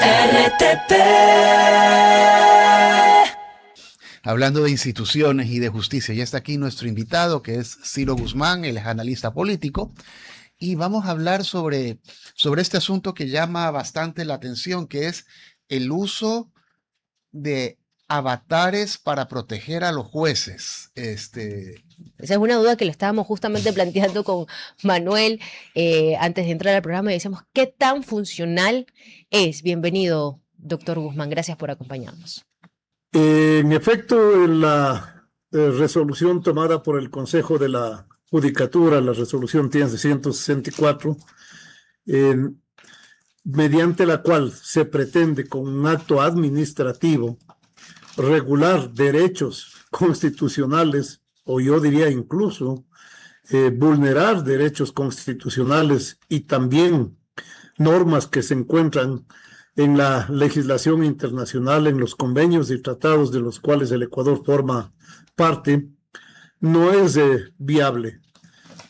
RTP. Hablando de instituciones y de justicia, ya está aquí nuestro invitado, que es Ciro Guzmán, él es analista político, y vamos a hablar sobre este asunto que llama bastante la atención, que es el uso de avatares para proteger a los jueces. Esa es una duda que le estábamos justamente planteando con Manuel antes de entrar al programa y decíamos, ¿qué tan funcional es? Bienvenido, doctor Guzmán, gracias por acompañarnos. En efecto, en la resolución tomada por el Consejo de la Judicatura, la resolución 164, mediante la cual se pretende con un acto administrativo regular derechos constitucionales, o yo diría incluso vulnerar derechos constitucionales y también normas que se encuentran en la legislación internacional, en los convenios y tratados de los cuales el Ecuador forma parte, no es viable.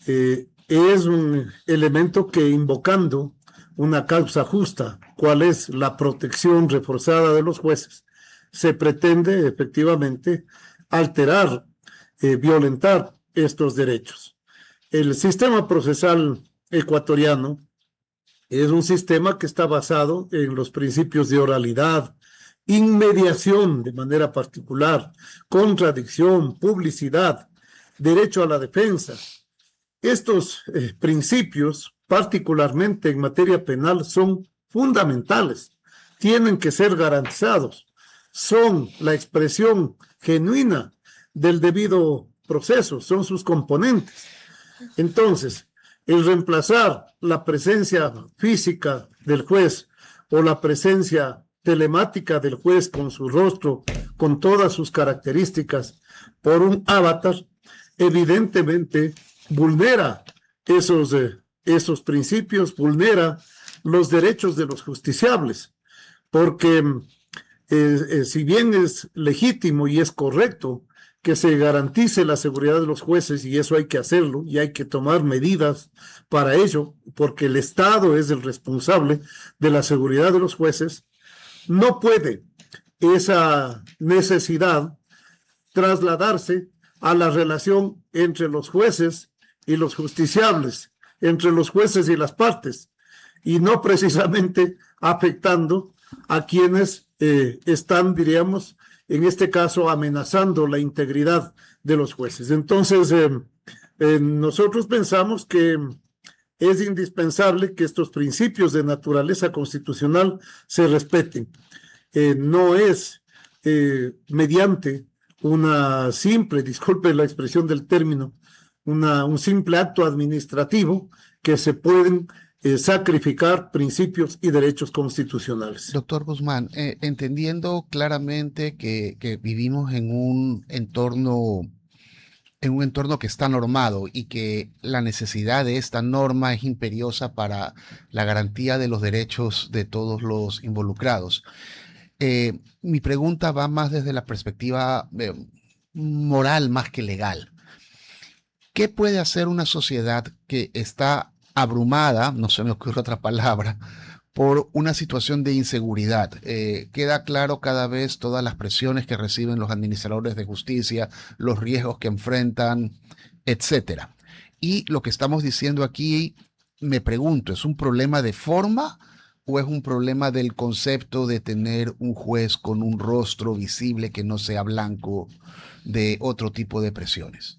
Es un elemento que, invocando una causa justa, cuál es la protección reforzada de los jueces, se pretende efectivamente alterar, violentar estos derechos. El sistema procesal ecuatoriano es un sistema que está basado en los principios de oralidad, inmediación de manera particular, contradicción, publicidad, derecho a la defensa. Estos principios, particularmente en materia penal, son fundamentales, tienen que ser garantizados, son la expresión genuina del debido proceso, son sus componentes. Entonces, el reemplazar la presencia física del juez o la presencia telemática del juez con su rostro, con todas sus características, por un avatar, evidentemente vulnera esos principios, vulnera los derechos de los justiciables, porque si bien es legítimo y es correcto que se garantice la seguridad de los jueces, y eso hay que hacerlo, y hay que tomar medidas para ello, porque el Estado es el responsable de la seguridad de los jueces, no puede esa necesidad trasladarse a la relación entre los jueces y los justiciables, entre los jueces y las partes, y no precisamente afectando a quienes están, diríamos, en este caso, amenazando la integridad de los jueces. Entonces, nosotros pensamos que es indispensable que estos principios de naturaleza constitucional se respeten. No es mediante una simple, disculpe la expresión del término, un simple acto administrativo que se pueden sacrificar principios y derechos constitucionales. Doctor Guzmán, entendiendo claramente que vivimos en un entorno que está normado y que la necesidad de esta norma es imperiosa para la garantía de los derechos de todos los involucrados. Mi pregunta va más desde la perspectiva moral más que legal. ¿Qué puede hacer una sociedad que está abrumada, no se me ocurre otra palabra, por una situación de inseguridad? Queda claro cada vez todas las presiones que reciben los administradores de justicia, los riesgos que enfrentan, etcétera. Y lo que estamos diciendo aquí, me pregunto, ¿es un problema de forma o es un problema del concepto de tener un juez con un rostro visible que no sea blanco de otro tipo de presiones?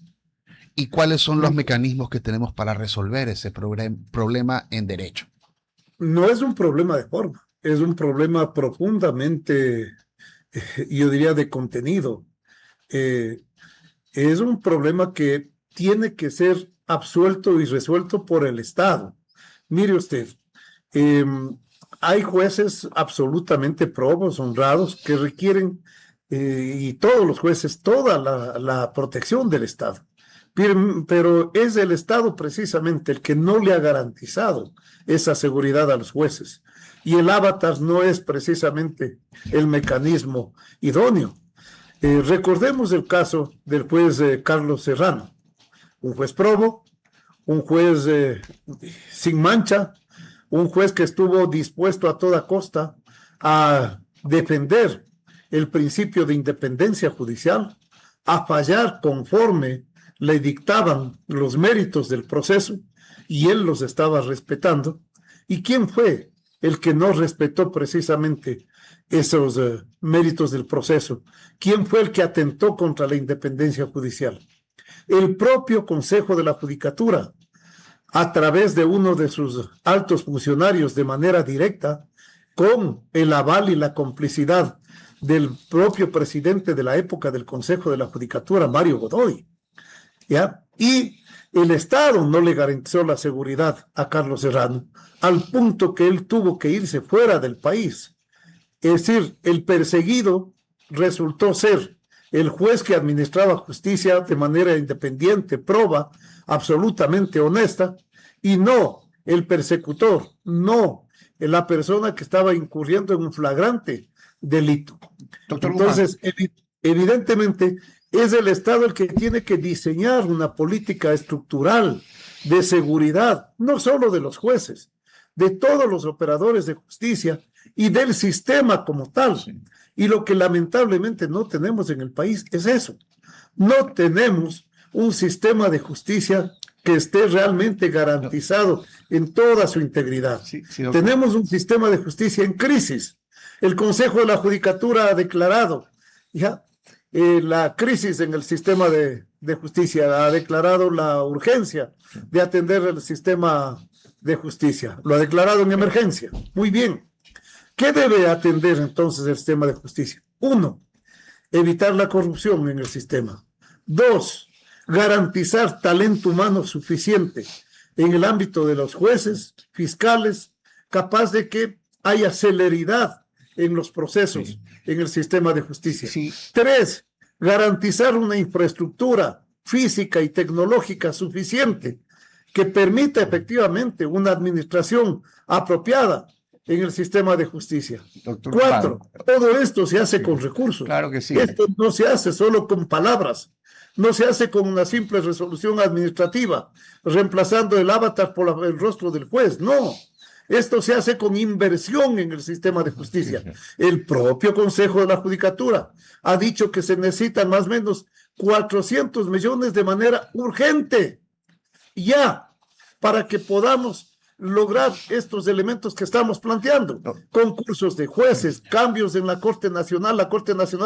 ¿Y cuáles son los mecanismos que tenemos para resolver ese problema en derecho? No es un problema de forma, es un problema profundamente, yo diría, de contenido. Es un problema que tiene que ser absuelto y resuelto por el Estado. Mire usted, hay jueces absolutamente probos, honrados, que requieren, y todos los jueces, toda la protección del Estado. Pero es el Estado precisamente el que no le ha garantizado esa seguridad a los jueces. Y el avatar no es precisamente el mecanismo idóneo. Recordemos el caso del juez Carlos Serrano, un juez probo, un juez sin mancha, un juez que estuvo dispuesto a toda costa a defender el principio de independencia judicial, a fallar conforme le dictaban los méritos del proceso, y él los estaba respetando. ¿Y quién fue el que no respetó precisamente esos méritos del proceso? ¿Quién fue el que atentó contra la independencia judicial? El propio Consejo de la Judicatura, a través de uno de sus altos funcionarios de manera directa, con el aval y la complicidad del propio presidente de la época del Consejo de la Judicatura, Mario Godoy, ¿ya? Y el Estado no le garantizó la seguridad a Carlos Serrano, al punto que él tuvo que irse fuera del país. Es decir, el perseguido resultó ser el juez que administraba justicia de manera independiente, proba, absolutamente honesta, y no el persecutor, no la persona que estaba incurriendo en un flagrante delito. Doctor Entonces, evidentemente, es el Estado el que tiene que diseñar una política estructural de seguridad, no solo de los jueces, de todos los operadores de justicia y del sistema como tal. Sí. Y lo que lamentablemente no tenemos en el país es eso. No tenemos un sistema de justicia que esté realmente garantizado en toda su integridad. Sí, tenemos un sistema de justicia en crisis. El Consejo de la Judicatura ha declarado ya la crisis en el sistema de justicia, ha declarado la urgencia de atender el sistema de justicia, lo ha declarado en emergencia. Muy bien. ¿Qué debe atender entonces el sistema de justicia? 1, evitar la corrupción en el sistema. 2, garantizar talento humano suficiente en el ámbito de los jueces, fiscales, capaz de que haya celeridad en los procesos, sí, en el sistema de justicia. Sí. 3, garantizar una infraestructura física y tecnológica suficiente que permita efectivamente una administración apropiada en el sistema de justicia. Doctor 4, todo esto se hace con recursos. Claro que sí. Esto no se hace solo con palabras, no se hace con una simple resolución administrativa, reemplazando el avatar por el rostro del juez, no. Esto se hace con inversión en el sistema de justicia. El propio Consejo de la Judicatura ha dicho que se necesitan más o menos 400 millones de manera urgente, ya, para que podamos lograr estos elementos que estamos planteando. Concursos de jueces, cambios en la Corte Nacional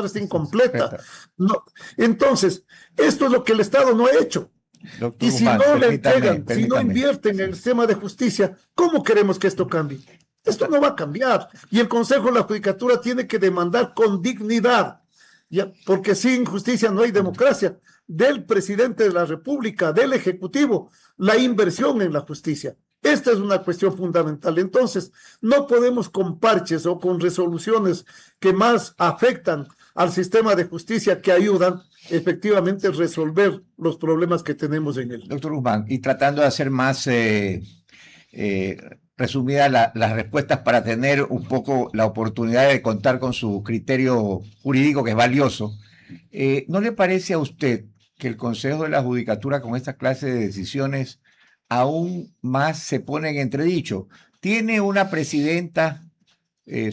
está incompleta. No. Entonces, esto es lo que el Estado no ha hecho. Doctor Y si Guzmán, no le entregan, si no permítame. invierten en el sistema de justicia, ¿cómo queremos que esto cambie? Esto no va a cambiar. Y el Consejo de la Judicatura tiene que demandar con dignidad, ya, porque sin justicia no hay democracia, del presidente de la República, del Ejecutivo, la inversión en la justicia. Esta es una cuestión fundamental. Entonces, no podemos con parches o con resoluciones que más afectan al sistema de justicia que ayudan efectivamente a resolver los problemas que tenemos en él. Doctor Guzmán, y tratando de hacer más resumidas las respuestas para tener un poco la oportunidad de contar con su criterio jurídico, que es valioso, ¿no le parece a usted que el Consejo de la Judicatura con esta clase de decisiones aún más se pone en entredicho? Tiene una presidenta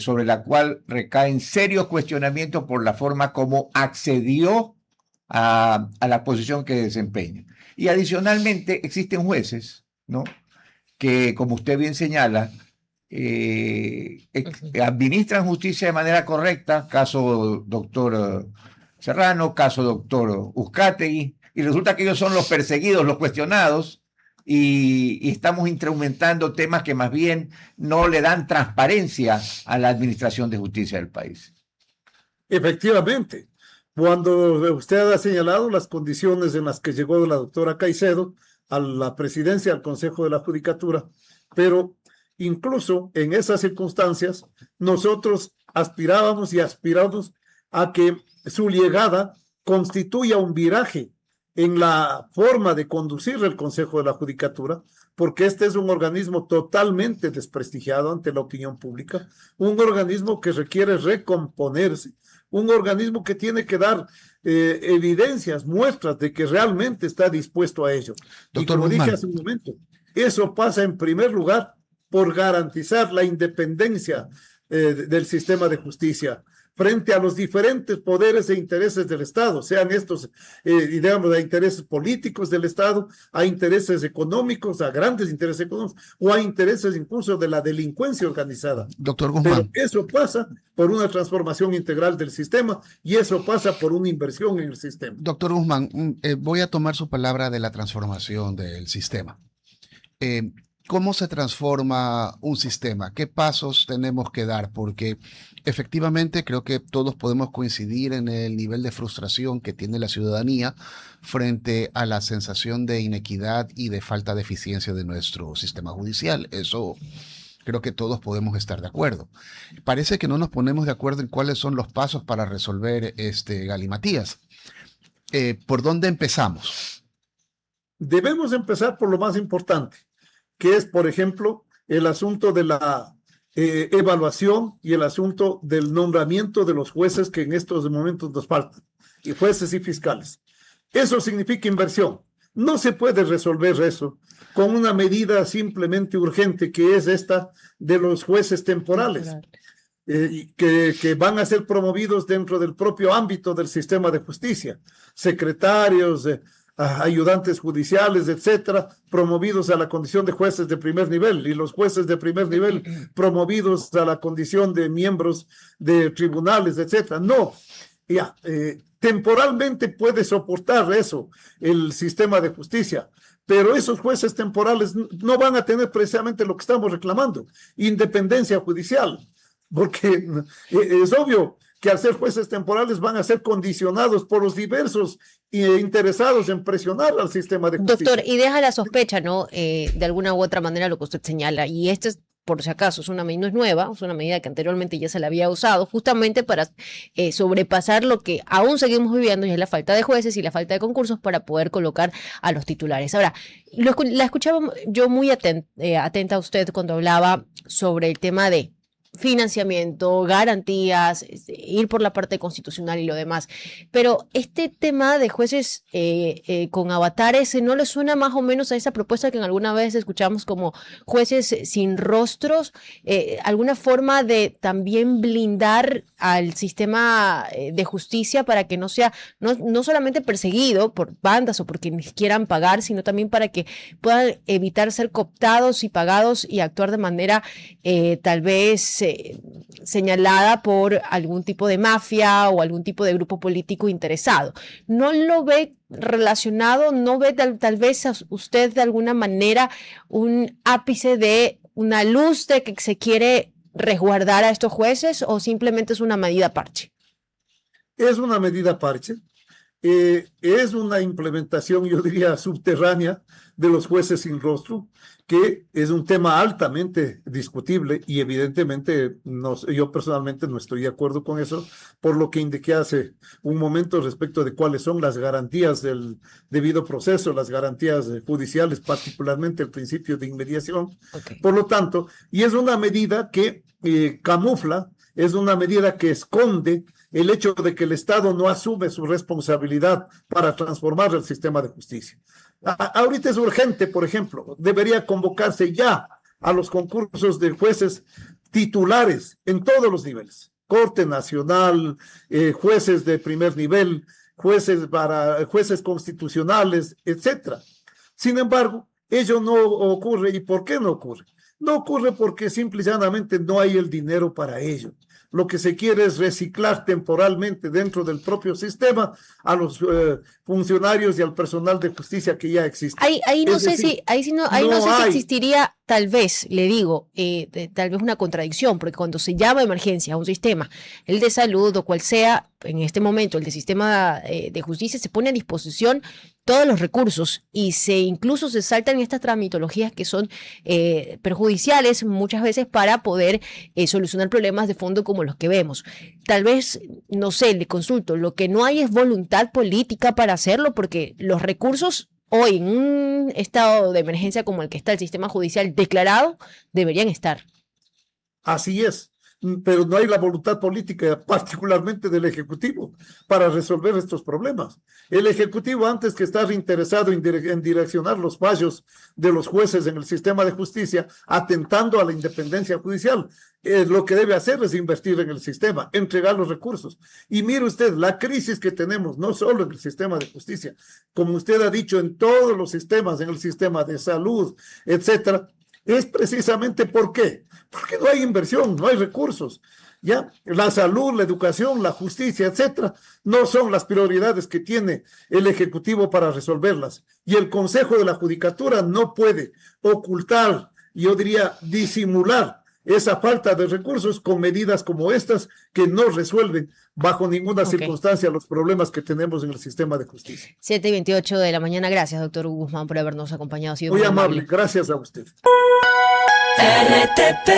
sobre la cual recaen serios cuestionamientos por la forma como accedió a la posición que desempeña. Y adicionalmente existen jueces, ¿no?, que, como usted bien señala, administran justicia de manera correcta, caso doctor Serrano, caso doctor Uzcategui, y resulta que ellos son los perseguidos, los cuestionados, y estamos instrumentando temas que más bien no le dan transparencia a la administración de justicia del país. Efectivamente, cuando usted ha señalado las condiciones en las que llegó la doctora Caicedo a la presidencia del Consejo de la Judicatura, pero incluso en esas circunstancias nosotros aspirábamos y aspiramos a que su llegada constituya un viraje en la forma de conducir el Consejo de la Judicatura, porque este es un organismo totalmente desprestigiado ante la opinión pública, un organismo que requiere recomponerse, un organismo que tiene que dar evidencias, muestras de que realmente está dispuesto a ello. Doctor y como Guzmán, dije hace un momento, eso pasa en primer lugar por garantizar la independencia del sistema de justicia frente a los diferentes poderes e intereses del Estado, sean estos, digamos, a intereses políticos del Estado, a intereses económicos, a grandes intereses económicos, o a intereses incluso de la delincuencia organizada. Doctor Pero Guzmán, eso pasa por una transformación integral del sistema y eso pasa por una inversión en el sistema. doctor Guzmán, voy a tomar su palabra de la transformación del sistema. ¿Cómo se transforma un sistema? ¿Qué pasos tenemos que dar? Porque efectivamente creo que todos podemos coincidir en el nivel de frustración que tiene la ciudadanía frente a la sensación de inequidad y de falta de eficiencia de nuestro sistema judicial. Eso creo que todos podemos estar de acuerdo. Parece que no nos ponemos de acuerdo en cuáles son los pasos para resolver este galimatías. ¿Por dónde empezamos? Debemos empezar por lo más importante, que es, por ejemplo, el asunto de la evaluación y el asunto del nombramiento de los jueces que en estos momentos nos faltan, y jueces y fiscales. Eso significa inversión. No se puede resolver eso con una medida simplemente urgente, que es esta de los jueces temporales, que van a ser promovidos dentro del propio ámbito del sistema de justicia. Secretarios, ayudantes judiciales, etcétera, promovidos a la condición de jueces de primer nivel, y los jueces de primer nivel promovidos a la condición de miembros de tribunales, etcétera. No, ya, temporalmente puede soportar eso el sistema de justicia, pero esos jueces temporales no van a tener precisamente lo que estamos reclamando, independencia judicial, porque es obvio que al ser jueces temporales van a ser condicionados por los diversos interesados en presionar al sistema de justicia. Doctor, y deja la sospecha, ¿no? De alguna u otra manera lo que usted señala, y este es, por si acaso, es una medida, no es nueva, es una medida que anteriormente ya se la había usado, justamente para sobrepasar lo que aún seguimos viviendo, y es la falta de jueces y la falta de concursos para poder colocar a los titulares. Ahora, la escuchaba yo muy atenta a usted cuando hablaba sobre el tema de financiamiento, garantías, ir por la parte constitucional y lo demás. Pero este tema de jueces con avatares, ¿no le suena más o menos a esa propuesta que alguna vez escuchamos como jueces sin rostros? ¿Alguna forma de también blindar al sistema de justicia para que no sea, no solamente perseguido por bandas o por quienes quieran pagar, sino también para que puedan evitar ser cooptados y pagados y actuar de manera tal vez señalada por algún tipo de mafia o algún tipo de grupo político interesado? ¿No lo ve relacionado? ¿No ve tal vez usted de alguna manera un ápice de una luz de que se quiere resguardar a estos jueces, o simplemente es una medida parche? Es una medida parche. Es una implementación, yo diría, subterránea de los jueces sin rostro, que es un tema altamente discutible y evidentemente yo personalmente no estoy de acuerdo con eso, por lo que indiqué hace un momento respecto de cuáles son las garantías del debido proceso, las garantías judiciales, particularmente el principio de inmediación. Okay. Por lo tanto, y es una medida que camufla, es una medida que esconde el hecho de que el Estado no asume su responsabilidad para transformar el sistema de justicia. Ahorita es urgente, por ejemplo, debería convocarse ya a los concursos de jueces titulares en todos los niveles, Corte Nacional, jueces de primer nivel, jueces constitucionales, etcétera. Sin embargo, ello no ocurre. ¿Y por qué no ocurre? No ocurre porque simple y llanamente no hay el dinero para ello. Lo que se quiere es reciclar temporalmente dentro del propio sistema a los funcionarios y al personal de justicia que ya existe. Ahí no sé si existiría, tal vez, le digo, tal vez una contradicción, porque cuando se llama emergencia a un sistema, el de salud o cual sea, en este momento el de sistema de justicia, se pone a disposición todos los recursos y incluso se saltan estas tramitologías que son perjudiciales muchas veces para poder solucionar problemas de fondo como los que vemos. Tal vez, no sé, le consulto, lo que no hay es voluntad política para hacerlo, porque los recursos hoy en un estado de emergencia como el que está el sistema judicial declarado deberían estar. Así es. pero no hay la voluntad política, particularmente del Ejecutivo, para resolver estos problemas. El Ejecutivo, antes que estar interesado en direccionar los fallos de los jueces en el sistema de justicia, atentando a la independencia judicial, lo que debe hacer es invertir en el sistema, entregar los recursos. Y mire usted, la crisis que tenemos, no solo en el sistema de justicia, como usted ha dicho, en todos los sistemas, en el sistema de salud, etcétera, es precisamente ¿por qué? Porque no hay inversión, no hay recursos. ¿Ya? La salud, la educación, la justicia, etcétera, no son las prioridades que tiene el Ejecutivo para resolverlas. Y el Consejo de la Judicatura no puede ocultar, yo diría, disimular esa falta de recursos con medidas como estas que no resuelven bajo ninguna circunstancia los problemas que tenemos en el sistema de justicia. 7:28 de la mañana. Gracias, doctor Guzmán, por habernos acompañado. Ha sido muy amable. Gracias a usted. RTP